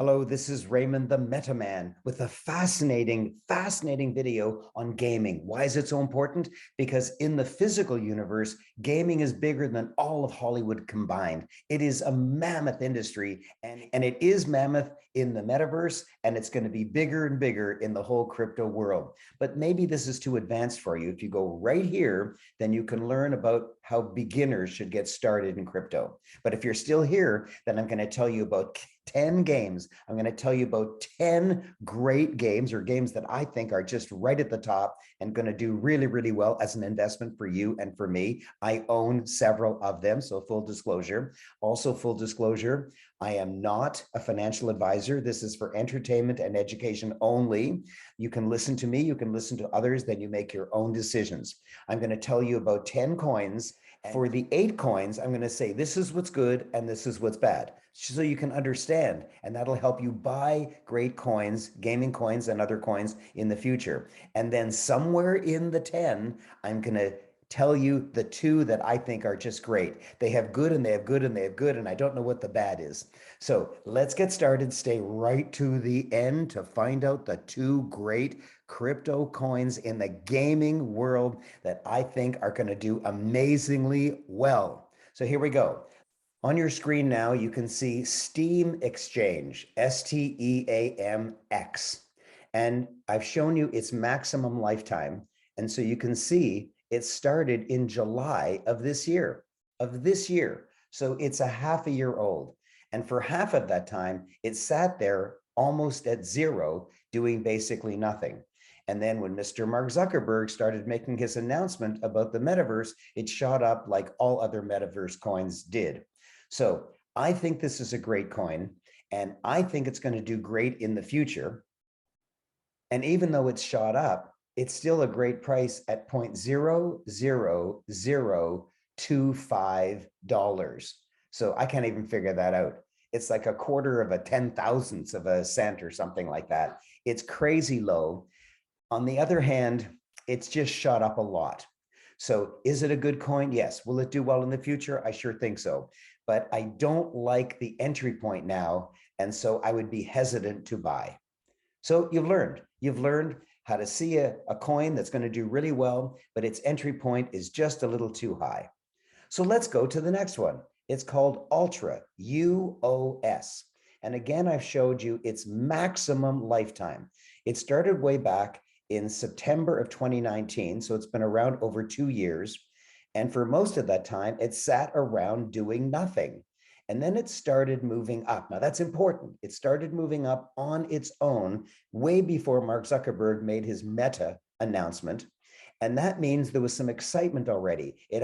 Hello, this is Raymond the Meta Man with a fascinating video on gaming. Why is it so important? Because in the physical universe, gaming is bigger than all of Hollywood combined. It is a mammoth industry, and it is mammoth in the metaverse, and it's going to be bigger and bigger in the whole crypto world. But maybe this is too advanced for you. If you go right here, then you can learn about how beginners should get started in crypto. But if you're still here, then I'm going to tell you about 10 games. I'm going to tell you about 10 great games, or games that I think are just right at the top and going to do really well as an investment for you and for me. I own several of them, so full disclosure. Also, full disclosure, I am not a financial advisor. This is for entertainment and education only. You can listen to me, you can listen to others, then you make your own decisions. I'm going to tell you about 10 coins. For the 8 coins, I'm going to say this is what's good and this is what's bad, so you can understand, and that'll help you buy great coins, gaming coins and other coins in the future. And then somewhere in the 10, I'm going to tell you the 2 that I think are just great. They have good and they have good and they have good, and I don't know what the bad is. So let's get started. Stay right to the end to find out the 2 great crypto coins in the gaming world that I think are going to do amazingly well. So here we go. On your screen now, you can see Steam Exchange, STEAMX. And I've shown you its maximum lifetime. And so you can see it started in July of this year, So it's a half a year old. And for half of that time, it sat there almost at zero, doing basically nothing. And then when Mr. Mark Zuckerberg started making his announcement about the metaverse, it shot up like all other metaverse coins did. So I think this is a great coin, and I think it's going to do great in the future. And even though it's shot up, it's still a great price at $0.00025. So I can't even figure that out. It's like a quarter of a 10,000th of a cent or something like that. It's crazy low. On the other hand, it's just shot up a lot. So is it a good coin? Yes. Will it do well in the future? I sure think so. But I don't like the entry point now. And so I would be hesitant to buy. So you've learned how to see a coin that's going to do really well, but its entry point is just a little too high. So let's go to the next one. It's called Ultra, UOS. And again, I've showed you its maximum lifetime. It started way back in September of 2019. So it's been around over 2 years. And for most of that time, it sat around doing nothing. And then it started moving up. Now that's important. It started moving up on its own way before Mark Zuckerberg made his Meta announcement. And that means there was some excitement already. It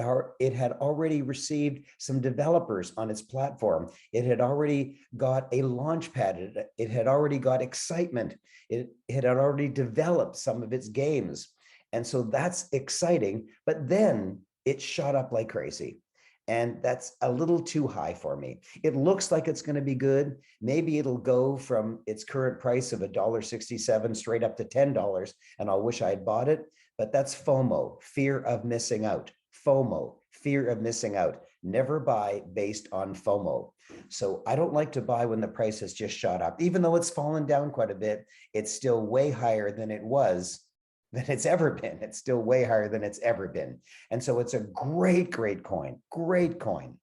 had already received some developers on its platform. It had already got a launch pad. It had already got excitement. It had already developed some of its games. And so that's exciting. But then it shot up like crazy. And that's a little too high for me. It looks like it's going to be good. Maybe it'll go from its current price of $1.67 straight up to $10, and I'll wish I had bought it. But that's FOMO, fear of missing out. FOMO, fear of missing out. Never buy based on FOMO. So I don't like to buy when the price has just shot up. Even though it's fallen down quite a bit, it's still way higher than it's ever been. It's still way higher than it's ever been. And so it's a great coin, great coin.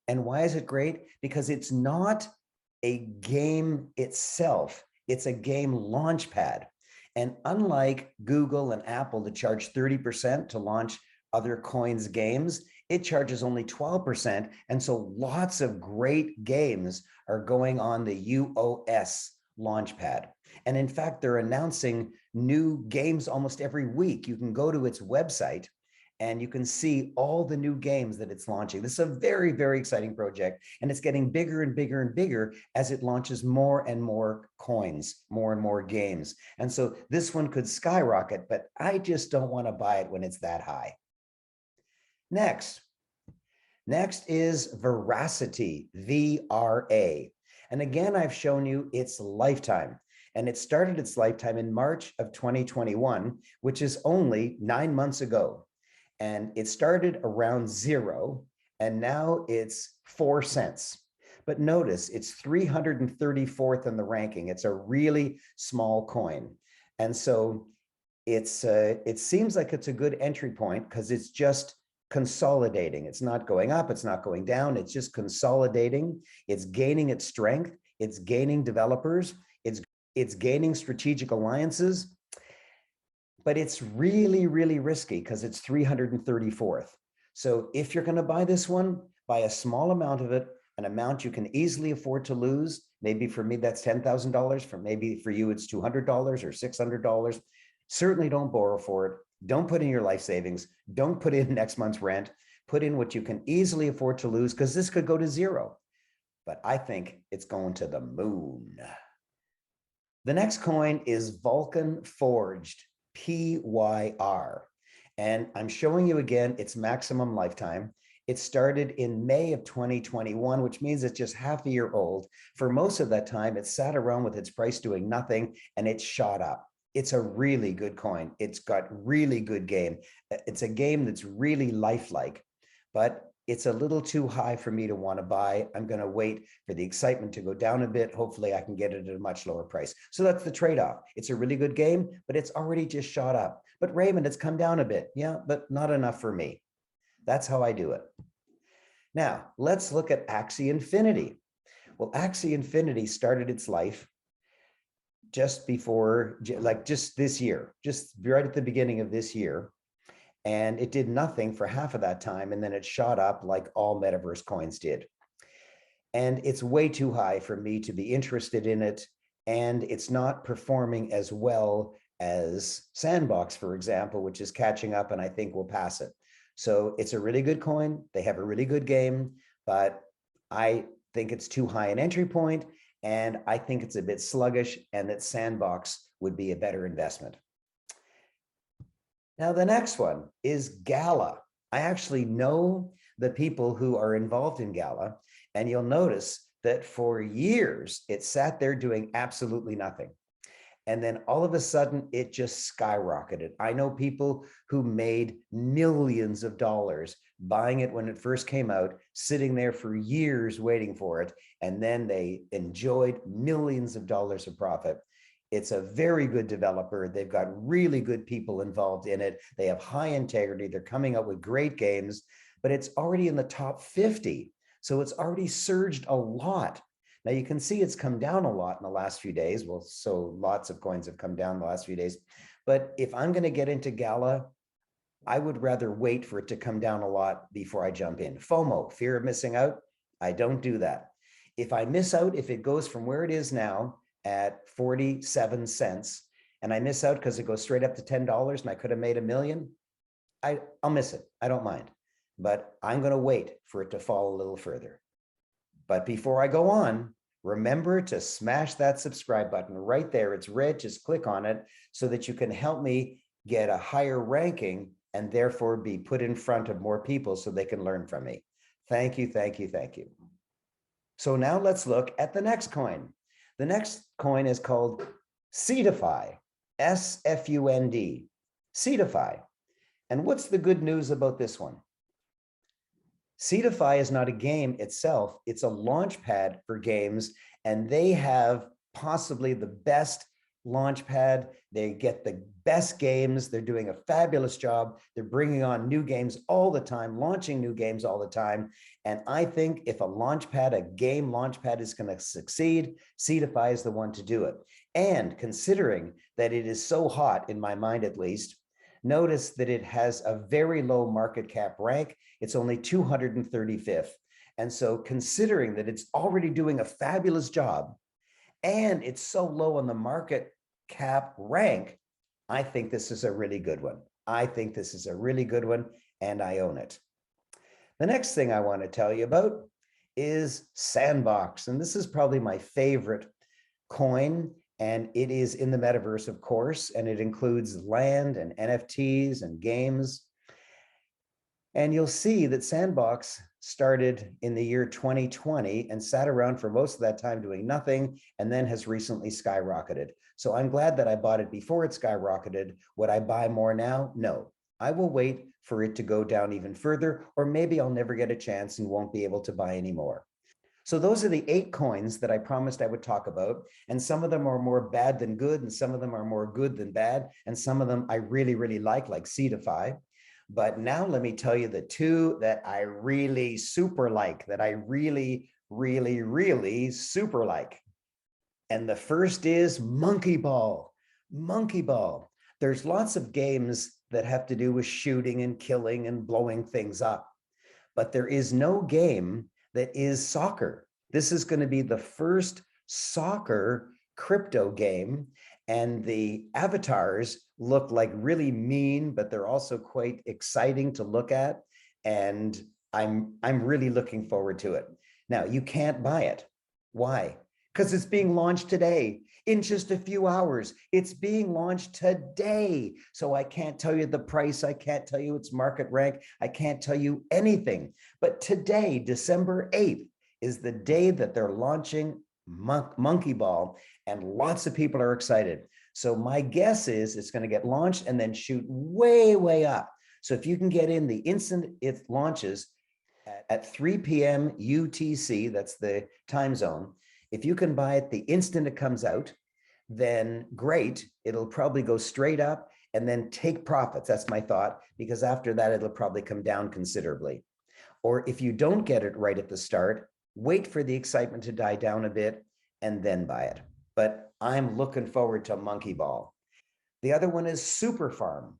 And why is it great? Because it's not a game itself. It's a game launch pad. And unlike Google and Apple that charge 30% to launch other coins games, it charges only 12%. And so lots of great games are going on the UOS launchpad. And in fact, they're announcing new games almost every week. You can go to its website and you can see all the new games that it's launching. This is a very exciting project, and it's getting bigger and bigger as it launches more and more coins, more and more games. And so this one could skyrocket, but I just don't want to buy it when it's that high. Next is Veracity, VRA. And again, I've shown you its lifetime. And it started its lifetime in March of 2021, which is only 9 months ago. And it started around zero, and now it's 4 cents. But notice it's 334th in the ranking. It's a really small coin. And so it seems like it's a good entry point because it's just consolidating. It's not going up, it's not going down, it's just consolidating. It's gaining its strength, it's gaining developers, it's gaining strategic alliances, but it's really, really risky because it's 334th. So if you're going to buy this one, buy a small amount of it, an amount you can easily afford to lose. Maybe for me, that's $10,000. Maybe for you, it's $200 or $600. Certainly don't borrow for it. Don't put in your life savings. Don't put in next month's rent. Put in what you can easily afford to lose because this could go to zero. But I think it's going to the moon. The next coin is Vulcan Forged, PYR. And I'm showing you again its maximum lifetime. It started in May of 2021, which means it's just half a year old. For most of that time, it sat around with its price doing nothing and it shot up. It's a really good coin. It's got really good game. It's a game that's really lifelike, but it's a little too high for me to want to buy. I'm going to wait for the excitement to go down a bit. Hopefully I can get it at a much lower price. So that's the trade-off. It's a really good game, but it's already just shot up. But Raymond, it's come down a bit. Yeah, but not enough for me. That's how I do it. Now, let's look at AXI Infinity. Well, AXI Infinity started its life just before, like just this year, just right at the beginning of this year. And it did nothing for half of that time. And then it shot up like all metaverse coins did. And it's way too high for me to be interested in it. And it's not performing as well as Sandbox, for example, which is catching up and I think will pass it. So it's a really good coin. They have a really good game, but I think it's too high an entry point. And I think it's a bit sluggish and that Sandbox would be a better investment. Now, the next one is Gala. I actually know the people who are involved in Gala, and you'll notice that for years, it sat there doing absolutely nothing. And then all of a sudden, it just skyrocketed. I know people who made millions of dollars buying it when it first came out, sitting there for years waiting for it, and then they enjoyed millions of dollars of profit. It's a very good developer. They've got really good people involved in it. They have high integrity. They're coming up with great games, but it's already in the top 50. So it's already surged a lot. Now you can see it's come down a lot in the last few days. Well, so lots of coins have come down the last few days. But if I'm going to get into Gala, I would rather wait for it to come down a lot before I jump in. FOMO, fear of missing out. I don't do that. If I miss out, if it goes from where it is now at 47 cents, and I miss out because it goes straight up to $10 and I could have made $1 million, I'll miss it. I don't mind. But I'm going to wait for it to fall a little further. But before I go on, remember to smash that subscribe button right there. It's red. Just click on it so that you can help me get a higher ranking and therefore be put in front of more people so they can learn from me. Thank you, thank you, thank you. So now let's look at the next coin. The next coin is called CDFI, S-F-U-N-D, CDFI. And what's the good news about this one? CDFI is not a game itself. It's a launch pad for games, and they have possibly the best launch pad. They get the best games. They're doing a fabulous job. They're bringing on new games all the time, launching new games all the time. And I think if a launch pad, a game launch pad is going to succeed, CDFI is the one to do it. And considering that it is so hot, in my mind at least, notice that it has a very low market cap rank. It's only 235th. And so considering that it's already doing a fabulous job and it's so low on the market cap rank, I think this is a really good one. I think this is a really good one and I own it. The next thing I want to tell you about is Sandbox. And this is probably my favorite coin. And it is in the metaverse, of course, and it includes land and NFTs and games. And you'll see that Sandbox started in the year 2020 and sat around for most of that time doing nothing, and then has recently skyrocketed. So I'm glad that I bought it before it skyrocketed. Would I buy more now? No. I will wait for it to go down even further, or maybe I'll never get a chance and won't be able to buy anymore. So those are the 8 coins that I promised I would talk about. And some of them are more bad than good, and some of them are more good than bad. And some of them I really, really like CDFI. But now let me tell you the 2 that I really super like, that I really, really, really super like. And the first is Monkey Ball. Monkey Ball. There's lots of games that have to do with shooting and killing and blowing things up, but there is no game that is soccer. This is going to be the first soccer crypto game, and the avatars look like really mean, but they're also quite exciting to look at, and I'm really looking forward to it. Now, you can't buy it. Why? Because it's being launched today. In just a few hours. It's being launched today. So I can't tell you the price. I can't tell you its market rank. I can't tell you anything. But today, December 8th, is the day that they're launching Monkey Ball, and lots of people are excited. So my guess is it's going to get launched and then shoot way, way up. So if you can get in the instant it launches at 3 p.m. UTC, that's the time zone, if you can buy it the instant it comes out, then great. It'll probably go straight up and then take profits. That's my thought, because after that, it'll probably come down considerably. Or if you don't get it right at the start, wait for the excitement to die down a bit and then buy it. But I'm looking forward to Monkey Ball. The other one is SuperFarm.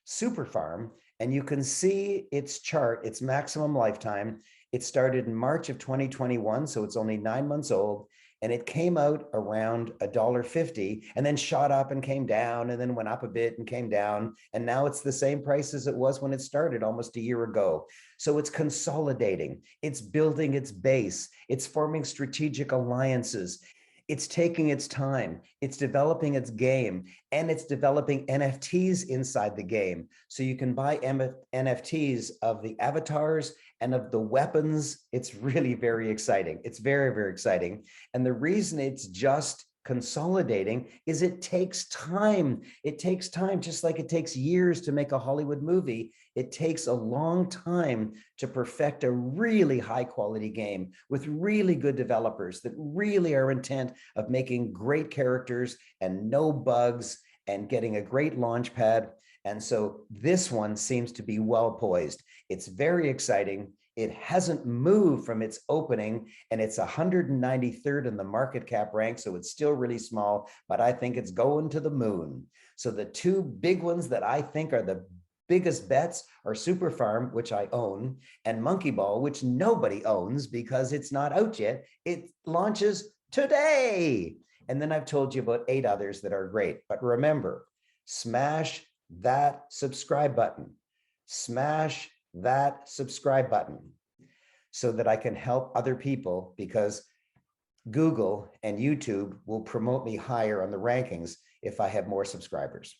SuperFarm, and you can see its chart, its maximum lifetime. It started in March of 2021, so it's only 9 months old, and it came out around $1.50 and then shot up and came down and then went up a bit and came down, and now it's the same price as it was when it started almost a year ago. So it's consolidating, it's building its base, it's forming strategic alliances. It's taking its time, it's developing its game, and it's developing NFTs inside the game. So you can buy NFTs of the avatars and of the weapons. It's really very exciting. It's very, very exciting. And the reason it's just consolidating is it takes time. It takes time, just like it takes years to make a Hollywood movie. It takes a long time to perfect a really high quality game with really good developers that really are intent of making great characters and no bugs and getting a great launch pad. And so this one seems to be well poised. It's very exciting. It hasn't moved from its opening, and it's 193rd in the market cap rank, so it's still really small, but I think it's going to the moon. So the 2 big ones that I think are the biggest bets are SuperFarm, which I own, and Monkey Ball, which nobody owns because it's not out yet. It launches today. And then I've told you about 8 others that are great. But remember, smash that subscribe button. Smash that subscribe button so that I can help other people, because Google and YouTube will promote me higher on the rankings if I have more subscribers.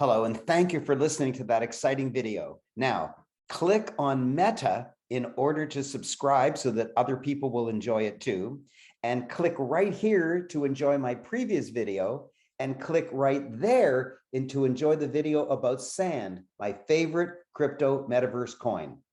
Hello, and thank you for listening to that exciting video. Now, click on Meta in order to subscribe so that other people will enjoy it too. And click right here to enjoy my previous video, and click right there to enjoy the video about Sand, my favorite crypto metaverse coin.